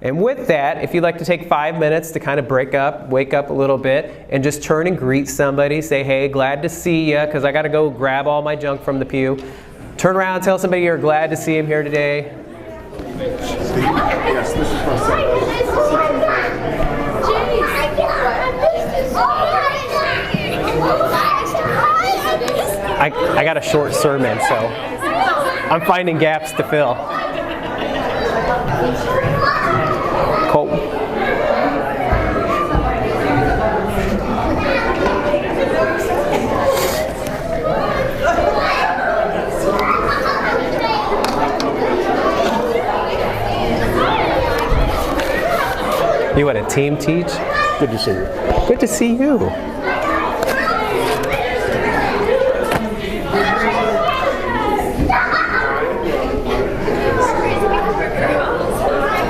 And with that, if you'd like to take 5 minutes to kind of wake up a little bit, and just turn and greet somebody, say, hey, glad to see you, because I got to go grab all my junk from the pew. Turn around and tell somebody you're glad to see him here today. Yes, this is I got a short sermon, so I'm finding gaps to fill. Cool. You want a team teach? good to see you. Good to see you.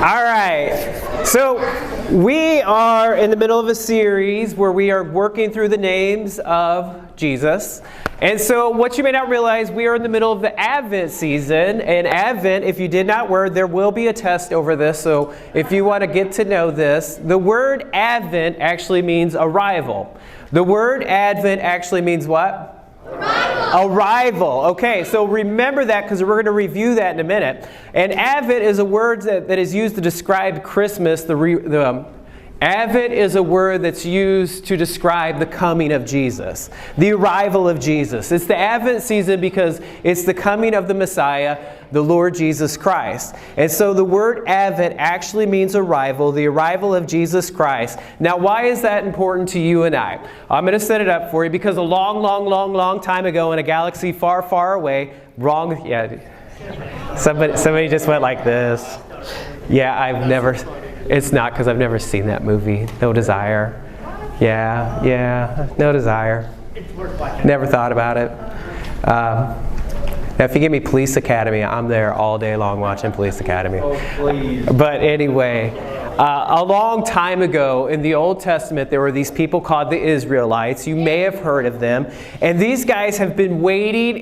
All right, so we are in the middle of a series where we are working through the names of Jesus. And so what you may not realize, we are in the middle of the Advent season. And Advent, if you did not learn, there will be a test over this. So if you want to get to know this, the word Advent actually means arrival. The word Advent actually means what? Arrival. Okay, so remember that because we're going to review that in a minute. And Advent is a word that is used to describe Christmas. Advent is a word that's used to describe the coming of Jesus, the arrival of Jesus. It's the Advent season because it's the coming of the Messiah, the Lord Jesus Christ. And so the word Advent actually means arrival, the arrival of Jesus Christ. Now, why is that important to you and I? I'm going to set it up for you because a long time ago in a galaxy far, far away, somebody just went like this. Yeah, it's not because I've never seen that movie. No Desire. Yeah, No Desire. Never thought about it. Now, if you give me Police Academy, I'm there all day long watching Police Academy. Oh, please. But anyway, a long time ago in the Old Testament, there were these people called the Israelites. You may have heard of them. And these guys have been waiting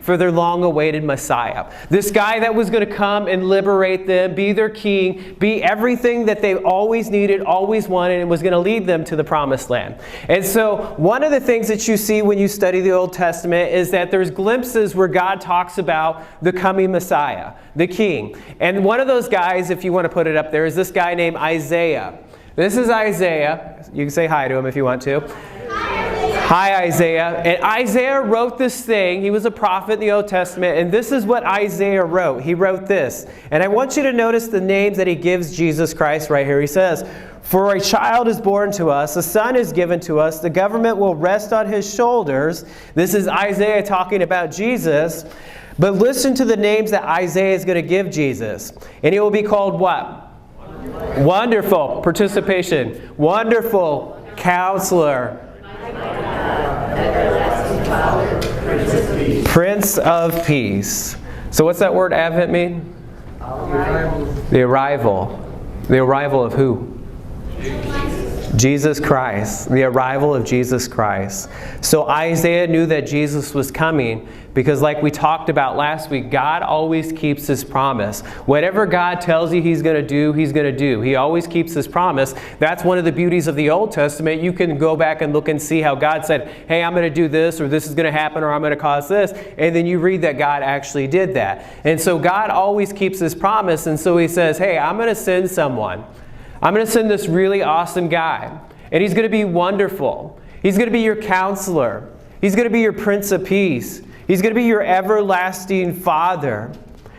for their long-awaited Messiah. This guy that was going to come and liberate them, be their king, be everything that they always needed, always wanted, and was going to lead them to the Promised Land. And so one of the things that you see when you study the Old Testament is that there's glimpses where God talks about the coming Messiah, the king. And one of those guys, if you want to put it up there, is this guy named Isaiah. This is Isaiah. You can say hi to him if you want to. Hi, Isaiah. And Isaiah wrote this thing. He was a prophet in the Old Testament. And this is what Isaiah wrote. He wrote this. And I want you to notice the names that he gives Jesus Christ right here. He says, "For a child is born to us, a son is given to us, the government will rest on his shoulders." This is Isaiah talking about Jesus. But listen to the names that Isaiah is going to give Jesus. And he will be called what? Wonderful. Participation. Wonderful. Counselor. Prince of Peace. So what's that word Advent mean? The arrival. The arrival of who? Jesus Christ. The arrival of Jesus Christ. So Isaiah knew that Jesus was coming because, like we talked about last week, God always keeps his promise. Whatever God tells you he's going to do, he's going to do. He always keeps his promise. That's one of the beauties of the Old Testament. You can go back and look and see how God said, hey, I'm going to do this, or this is going to happen, or I'm going to cause this. And then you read that God actually did that. And so God always keeps his promise. And so he says, hey, I'm going to send someone. I'm going to send this really awesome guy. And he's going to be wonderful. He's going to be your counselor. He's going to be your Prince of Peace. He's going to be your everlasting Father.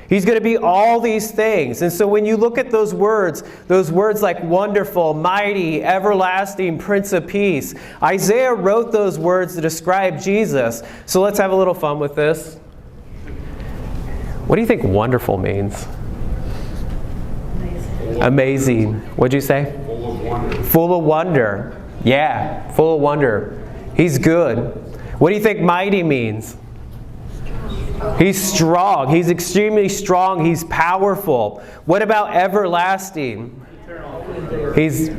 He's going to be all these things. And so when you look at those words like wonderful, mighty, everlasting, Prince of Peace, Isaiah wrote those words to describe Jesus. So let's have a little fun with this. What do you think wonderful means? Amazing. What'd you say? Full of wonder. Full of wonder. Yeah, full of wonder. He's good. What do you think mighty means? He's strong. He's extremely strong. He's powerful. What about everlasting? He's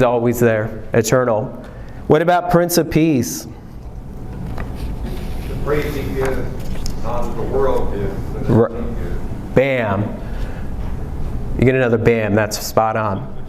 always there. Eternal. What about Prince of Peace? The praise he gives, not that the world gives, but he gives. Bam. You get another bam. That's spot on.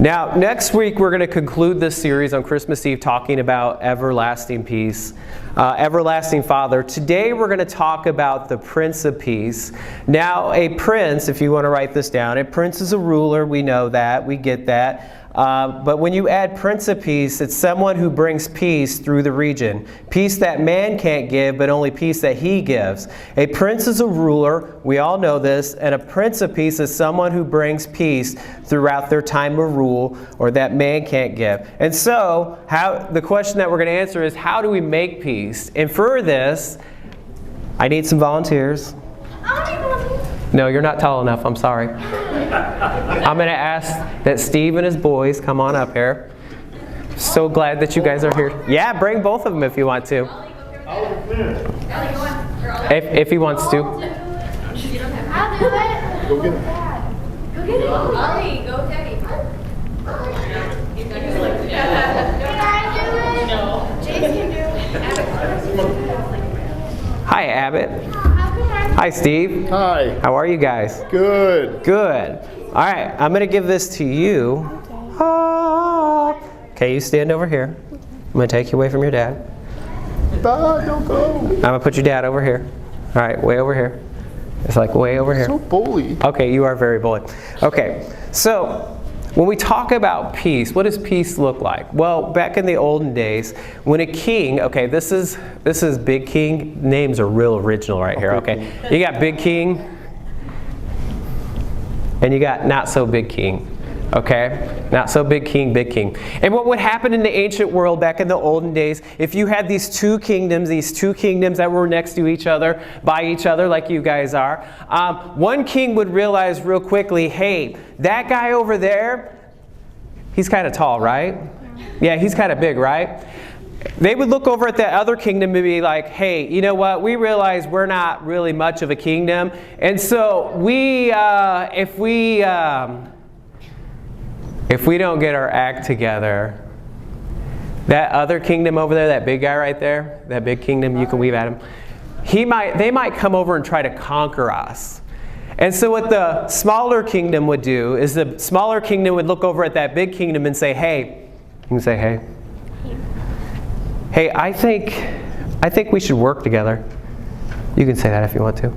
Now, next week we're going to conclude this series on Christmas Eve talking about everlasting peace, everlasting Father. Today we're going to talk about the Prince of Peace. Now, a prince, if you want to write this down, a prince is a ruler. We know that. We get that. But when you add Prince of Peace, it's someone who brings peace through the region. Peace that man can't give, but only peace that he gives. A prince is a ruler, we all know this, and a Prince of Peace is someone who brings peace throughout their time of rule, or that man can't give. And so, the question that we're going to answer is, how do we make peace? And for this, I need some volunteers. No, you're not tall enough, I'm sorry. I'm going to ask that Steve and his boys come on up here. So glad that you guys are here. Yeah, bring both of them if you want to. If he wants to. I'll do it. Go get it. Go get it. Ollie, go Teddy. Can I do it? No. Jace can do it. Hi, Abbott. How come I'm Hi, Steve. Hi. How are you guys? Good. Good. All right, I'm going to give this to you. Okay, you stand over here. I'm going to take you away from your dad. Don't go. I'm going to put your dad over here. All right, way over here. It's like way over here. So bully. Okay, you are very bully. Okay, so when we talk about peace, what does peace look like? Well, back in the olden days, when a king, okay, this is Big King. Names are real original right here, okay? You got Big King, and you got Not So Big King. Okay? Not so big king, big king. And what would happen in the ancient world back in the olden days, if you had these two kingdoms that were next to each other, by each other like you guys are, one king would realize real quickly, hey, that guy over there, he's kind of tall, right? Yeah, he's kind of big, right? They would look over at that other kingdom and be like, hey, you know what? We realize we're not really much of a kingdom. And so if we don't get our act together, that other kingdom over there, that big guy right there, that big kingdom, you can weave at him, they might come over and try to conquer us. And so what the smaller kingdom would do is the smaller kingdom would look over at that big kingdom and say, hey, you can say, hey, I think we should work together. You can say that if you want to.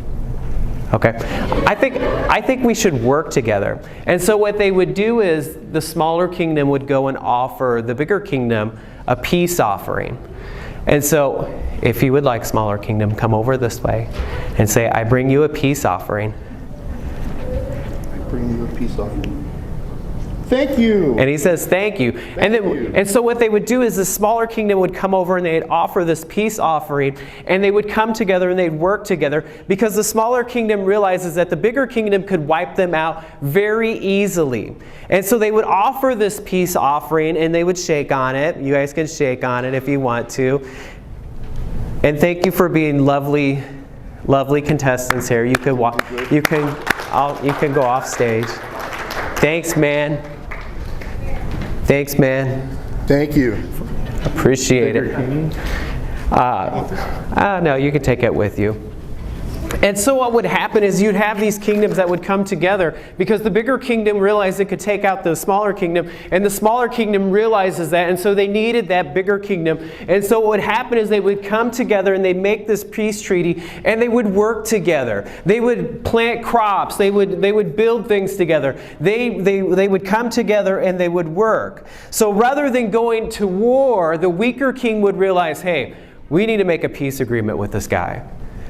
Okay. I think we should work together. And so what they would do is the smaller kingdom would go and offer the bigger kingdom a peace offering. And so if you would like, smaller kingdom, come over this way and say, I bring you a peace offering. I bring you a peace offering. Thank you. And he says, thank you. And so what they would do is the smaller kingdom would come over and they'd offer this peace offering, and they would come together and they'd work together, because the smaller kingdom realizes that the bigger kingdom could wipe them out very easily. And so they would offer this peace offering and they would shake on it. You guys can shake on it if you want to. And thank you for being lovely, lovely contestants here. You can walk. You can go off stage. Thanks, man. Thanks, man. Thank you. Appreciate it. No, you can take it with you. And so what would happen is you'd have these kingdoms that would come together, because the bigger kingdom realized it could take out the smaller kingdom, and the smaller kingdom realizes that, and so they needed that bigger kingdom. And so what would happen is they would come together and they'd make this peace treaty, and they would work together. They would plant crops. They would build things together. They would come together and they would work. So rather than going to war, the weaker king would realize, hey, we need to make a peace agreement with this guy.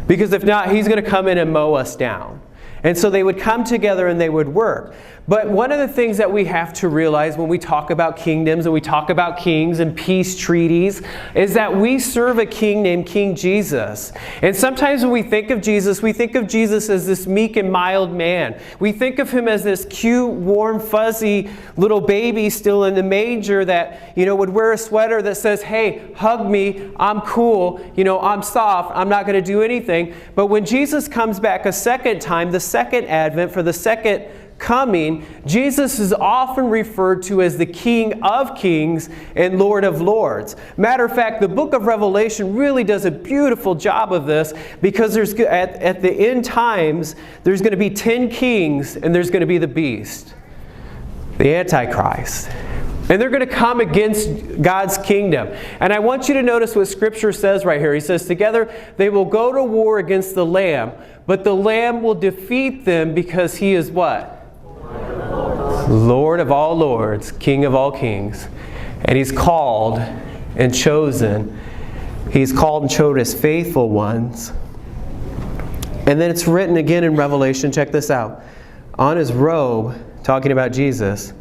Because if not, he's going to come in and mow us down. And so they would come together and they would work. But one of the things that we have to realize when we talk about kingdoms and we talk about kings and peace treaties is that we serve a king named King Jesus. And sometimes when we think of Jesus as this meek and mild man. We think of him as this cute, warm, fuzzy little baby still in the manger that, would wear a sweater that says, hey, hug me, I'm cool, I'm soft, I'm not going to do anything. But when Jesus comes back a second time, the second advent, for the second coming, Jesus is often referred to as the King of Kings and Lord of Lords. Matter of fact, the book of Revelation really does a beautiful job of this, because at the end times, there's going to be 10 kings and there's going to be the beast, the Antichrist. And they're going to come against God's kingdom. And I want you to notice what Scripture says right here. He says, together they will go to war against the Lamb, but the Lamb will defeat them because He is what? Lord of all lords, King of all kings. And He's called and chosen. He's called and chosen His faithful ones. And then it's written again in Revelation, check this out. On His robe, talking about Jesus,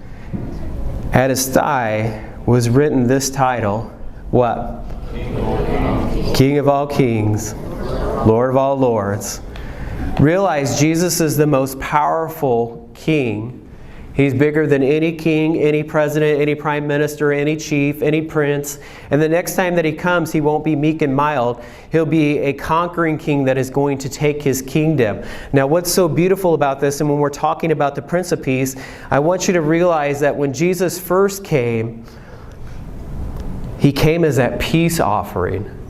at His thigh was written this title. What? King of all kings, Lord of all lords. Realize Jesus is the most powerful king. He's bigger than any king, any president, any prime minister, any chief, any prince. And the next time that He comes, He won't be meek and mild. He'll be a conquering king that is going to take His kingdom. Now, what's so beautiful about this, and when we're talking about the Prince of Peace, I want you to realize that when Jesus first came, He came as that peace offering.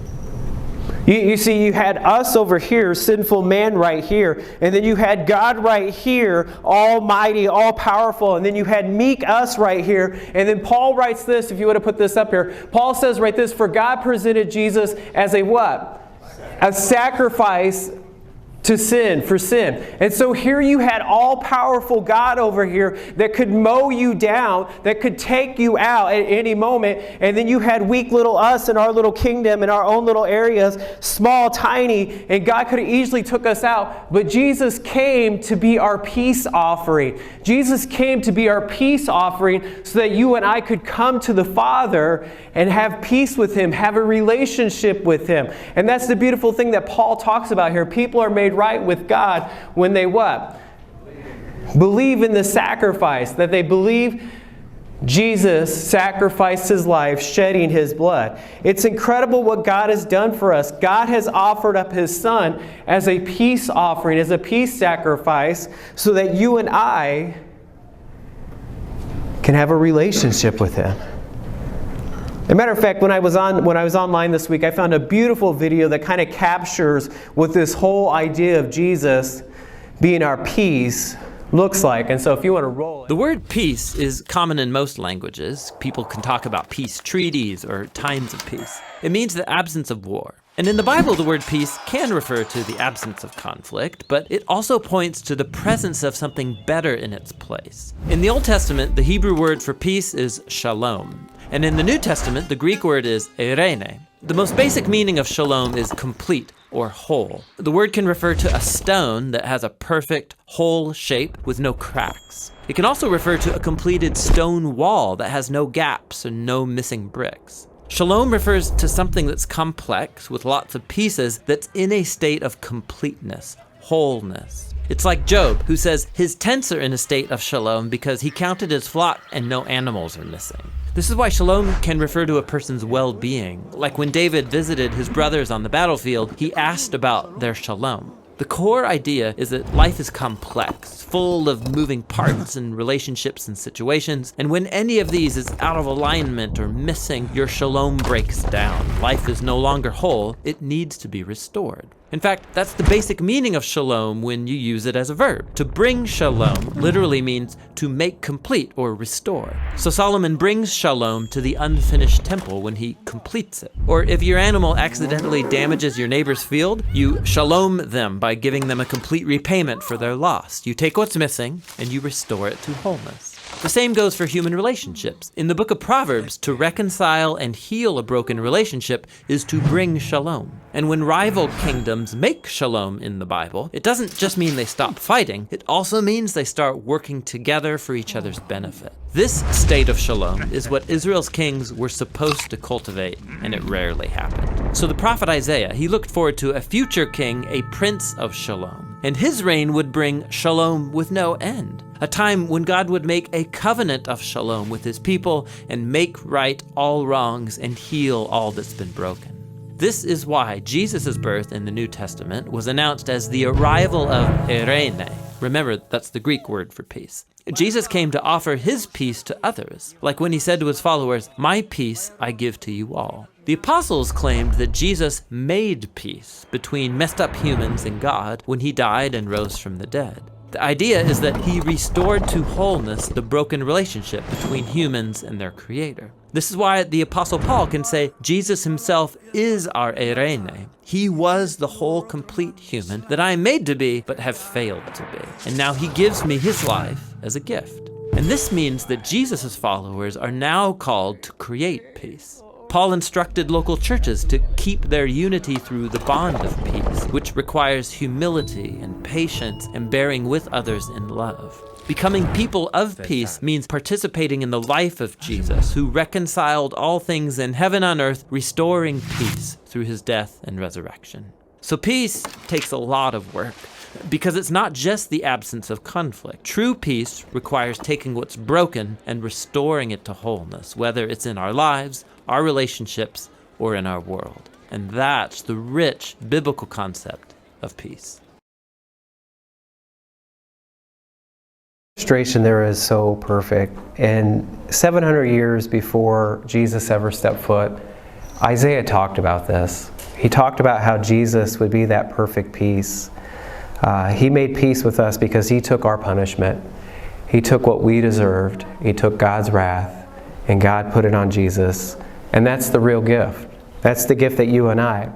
You see, you had us over here, sinful man right here, and then you had God right here, almighty, all-powerful, and then you had meek us right here. And then Paul writes this, if you would have put this up here. Paul says right this, for God presented Jesus as a what? A sacrifice to sin, for sin. And so here you had all-powerful God over here that could mow you down, that could take you out at any moment. And then you had weak little us in our little kingdom, in our own little areas, small, tiny, and God could have easily took us out. But Jesus came to be our peace offering. Jesus came to be our peace offering so that you and I could come to the Father and have peace with Him, have a relationship with Him. And that's the beautiful thing that Paul talks about here. People are made right with God when they what? Believe in the sacrifice, that they believe Jesus sacrificed His life, shedding His blood. It's incredible what God has done for us. God has offered up His Son as a peace offering, as a peace sacrifice, so that you and I can have a relationship with Him. As a matter of fact, when I was online this week, I found a beautiful video that kind of captures what this whole idea of Jesus being our peace looks like. And so if you want to roll it. The word peace is common in most languages. People can talk about peace treaties or times of peace. It means the absence of war. And in the Bible, the word peace can refer to the absence of conflict, but it also points to the presence of something better in its place. In the Old Testament, the Hebrew word for peace is shalom. And in the New Testament, the Greek word is eirene. The most basic meaning of shalom is complete or whole. The word can refer to a stone that has a perfect, whole shape with no cracks. It can also refer to a completed stone wall that has no gaps and no missing bricks. Shalom refers to something that's complex with lots of pieces that's in a state of completeness, wholeness. It's like Job, who says his tents are in a state of shalom because he counted his flock and no animals are missing. This is why shalom can refer to a person's well-being. Like when David visited his brothers on the battlefield, he asked about their shalom. The core idea is that life is complex, full of moving parts and relationships and situations, and when any of these is out of alignment or missing, your shalom breaks down. Life is no longer whole, it needs to be restored. In fact, that's the basic meaning of shalom when you use it as a verb. To bring shalom literally means to make complete or restore. So Solomon brings shalom to the unfinished temple when he completes it. Or if your animal accidentally damages your neighbor's field, you shalom them by giving them a complete repayment for their loss. You take what's missing and you restore it to wholeness. The same goes for human relationships. In the book of Proverbs, to reconcile and heal a broken relationship is to bring shalom. And when rival kingdoms make shalom in the Bible, it doesn't just mean they stop fighting, it also means they start working together for each other's benefit. This state of shalom is what Israel's kings were supposed to cultivate, and it rarely happened. So the prophet Isaiah, he looked forward to a future king, a prince of shalom. And his reign would bring shalom with no end. A time when God would make a covenant of shalom with his people and make right all wrongs and heal all that's been broken. This is why Jesus' birth in the New Testament was announced as the arrival of eirene. Remember, that's the Greek word for peace. Jesus came to offer his peace to others, like when he said to his followers, "My peace I give to you all." The apostles claimed that Jesus made peace between messed up humans and God when he died and rose from the dead. The idea is that he restored to wholeness the broken relationship between humans and their creator. This is why the Apostle Paul can say Jesus himself is our eirene. He was the whole complete human that I am made to be but have failed to be. And now he gives me his life as a gift. And this means that Jesus' followers are now called to create peace. Paul instructed local churches to keep their unity through the bond of peace, which requires humility and patience and bearing with others in love. Becoming people of peace means participating in the life of Jesus, who reconciled all things in heaven and earth, restoring peace through his death and resurrection. So peace takes a lot of work, because it's not just the absence of conflict. True peace requires taking what's broken and restoring it to wholeness, whether it's in our lives, our relationships, or in our world. And that's the rich biblical concept of peace. Illustration there is so perfect. And 700 years before Jesus ever stepped foot, Isaiah talked about this. He talked about how Jesus would be that perfect peace. He made peace with us because he took our punishment. He took what we deserved. He took God's wrath, and God put it on Jesus. And that's the real gift. That's the gift that you and I.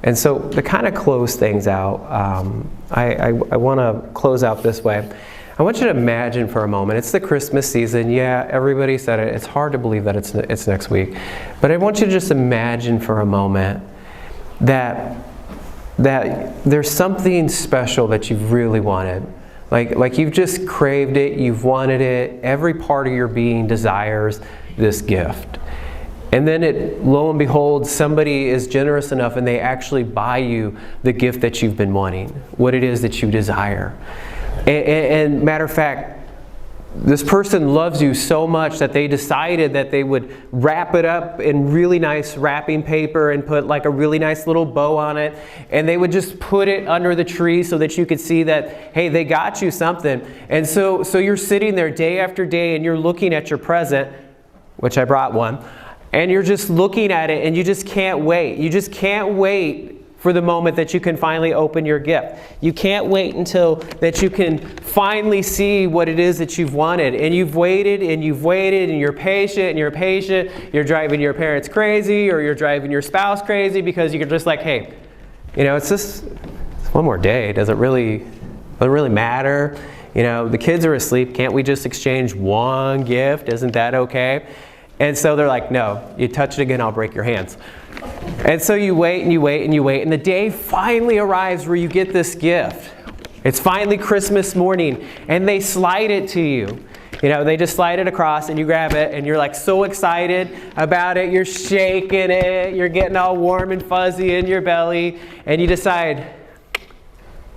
And so to kind of close things out, I want to close out this way. I want you to imagine for a moment, it's the Christmas season. Yeah, everybody said it. It's hard to believe that it's next week. But I want you to just imagine for a moment that there's something special that you've really wanted. Like you've just craved it, you've wanted it. Every part of your being desires this gift. And then lo and behold, somebody is generous enough and they actually buy you the gift that you've been wanting, what it is that you desire. And matter of fact, this person loves you so much that they decided that they would wrap it up in really nice wrapping paper and put like a really nice little bow on it. And they would just put it under the tree so that you could see that, hey, they got you something. And so you're sitting there day after day and you're looking at your present, which I brought one, and you're just looking at it and you just can't wait. You just can't wait for the moment that you can finally open your gift. You can't wait until that you can finally see what it is that you've wanted. And you've waited and you've waited and you're patient and you're patient. You're driving your parents crazy or you're driving your spouse crazy because you're just like, hey, it's just one more day. Does it really matter? The kids are asleep. Can't we just exchange one gift? Isn't that okay? And so they're like, no, you touch it again, I'll break your hands. And so you wait and you wait and you wait, and the day finally arrives where you get this gift. It's finally Christmas morning, and they slide it to you. They just slide it across, and you grab it, and you're like so excited about it. You're shaking it. You're getting all warm and fuzzy in your belly, and you decide,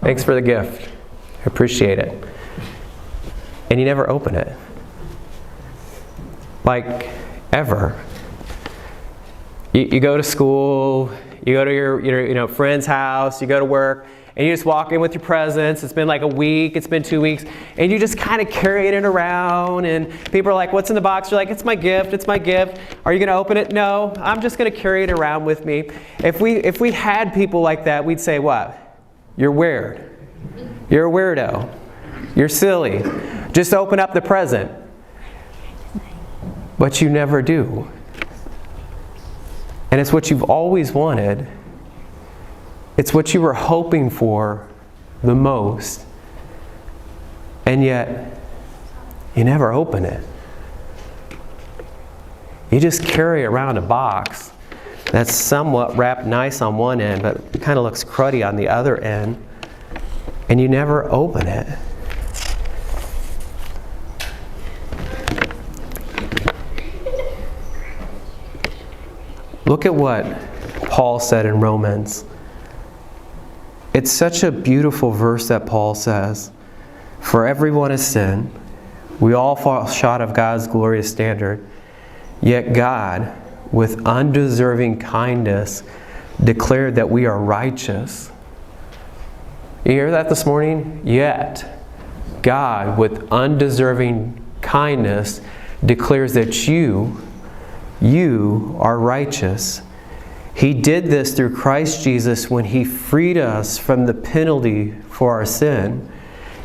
thanks for the gift. I appreciate it. And you never open it. Like, ever. You go to school, you go to your friend's house, you go to work, and you just walk in with your presents. It's been like a week, it's been 2 weeks, and you just kind of carrying it around, and people are like, what's in the box? You're like, it's my gift, it's my gift. Are you going to open it? No, I'm just going to carry it around with me. If we had people like that, we'd say what? You're weird. You're a weirdo. You're silly. Just open up the present. But you never do. And it's what you've always wanted. It's what you were hoping for the most. And yet, you never open it. You just carry around a box that's somewhat wrapped nice on one end, but it kind of looks cruddy on the other end. And you never open it. Look at what Paul said in Romans. It's such a beautiful verse that Paul says. For everyone has sinned. We all fall short of God's glorious standard. Yet God, with undeserving kindness, declared that we are righteous. You hear that this morning? Yet, God, with undeserving kindness, declares that you are righteous. He did this through Christ Jesus when He freed us from the penalty for our sin.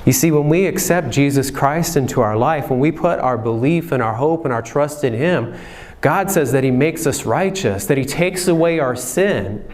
You see, when we accept Jesus Christ into our life, when we put our belief and our hope and our trust in Him, God says that He makes us righteous, that He takes away our sin.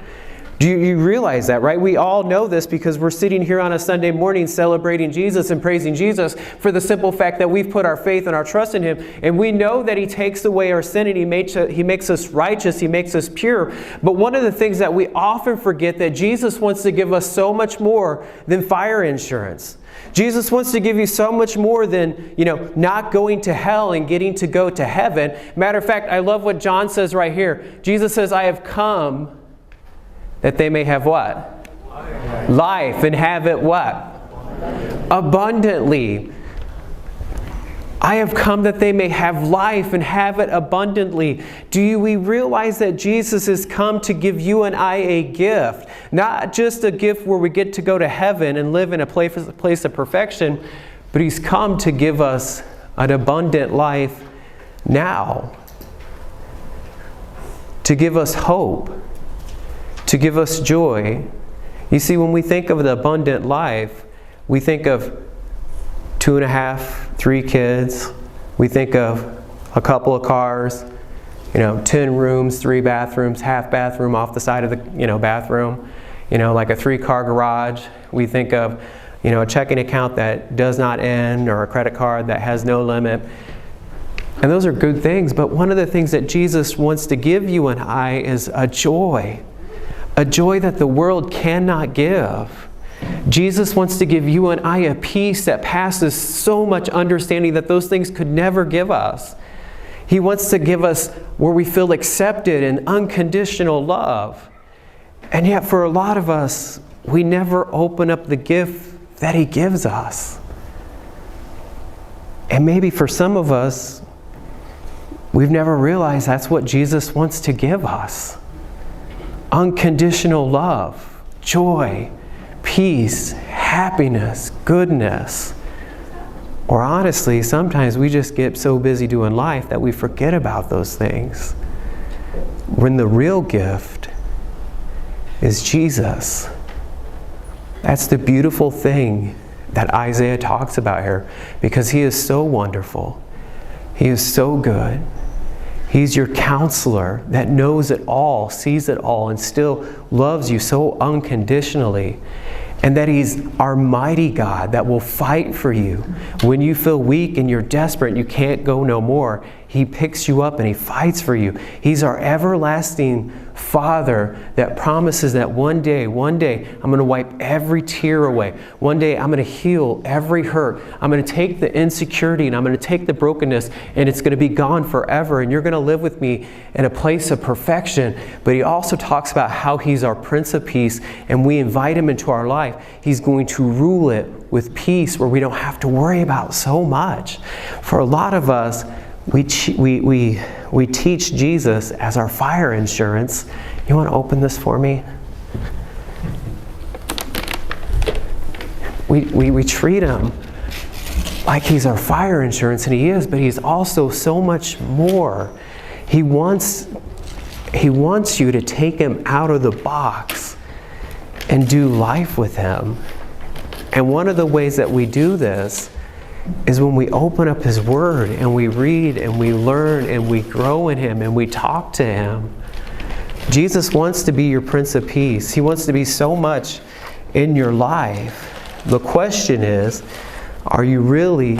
Do you realize that, right? We all know this because we're sitting here on a Sunday morning celebrating Jesus and praising Jesus for the simple fact that we've put our faith and our trust in Him. And we know that He takes away our sin and He makes us righteous, He makes us pure. But one of the things that we often forget that Jesus wants to give us so much more than fire insurance. Jesus wants to give you so much more than, not going to hell and getting to go to heaven. Matter of fact, I love what John says right here. Jesus says, I have come that they may have what? Life, and have it what? Abundantly. I have come that they may have life and have it abundantly. We realize that Jesus has come to give you and I a gift? Not just a gift where we get to go to heaven and live in a place of perfection, but He's come to give us an abundant life now. To give us hope. To give us joy. You see, when we think of the abundant life, we think of 2.5, 3 kids. We think of a couple of cars, 10 rooms, 3 bathrooms, half bathroom off the side of the bathroom, like a 3-car garage. We think of a checking account that does not end, or a credit card that has no limit. And those are good things, but one of the things that Jesus wants to give you and I is a joy that the world cannot give. Jesus wants to give you and I a peace that passes so much understanding that those things could never give us. He wants to give us where we feel accepted and unconditional love. And yet for a lot of us, we never open up the gift that He gives us. And maybe for some of us, we've never realized that's what Jesus wants to give us. Unconditional love, joy, peace, happiness, goodness. Or honestly, sometimes we just get so busy doing life that we forget about those things. When the real gift is Jesus. That's the beautiful thing that Isaiah talks about here, because He is so wonderful. He is so good. He's your counselor that knows it all, sees it all, and still loves you so unconditionally. And that He's our mighty God that will fight for you. When you feel weak and you're desperate and you can't go no more, He picks you up and He fights for you. He's our everlasting Father that promises that one day, I'm going to wipe every tear away. One day, I'm going to heal every hurt. I'm going to take the insecurity and I'm going to take the brokenness, and it's going to be gone forever, and you're going to live with me in a place of perfection. But He also talks about how He's our Prince of Peace, and we invite Him into our life. He's going to rule it with peace where we don't have to worry about so much. For a lot of us, we teach Jesus as our fire insurance. You want to open this for me? We treat Him like He's our fire insurance, and He is, but He's also so much more. He wants you to take Him out of the box and do life with Him. And one of the ways that we do this is when we open up His Word and we read and we learn and we grow in Him and we talk to Him. Jesus wants to be your Prince of Peace. He wants to be so much in your life. The question is, are you ready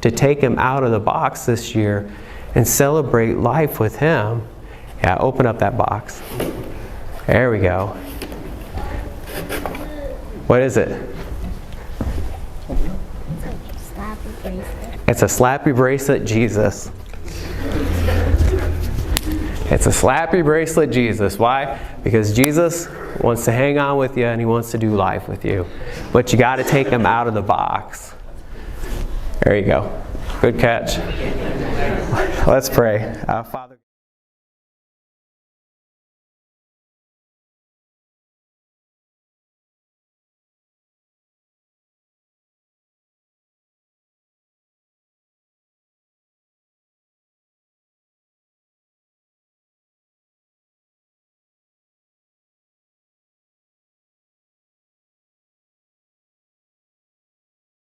to take Him out of the box this year and celebrate life with Him? Yeah, open up that box. There we go. What is it? It's a slappy bracelet, Jesus. It's a slappy bracelet, Jesus. Why? Because Jesus wants to hang on with you and He wants to do life with you. But you got to take Him out of the box. There you go. Good catch. Let's pray. Father.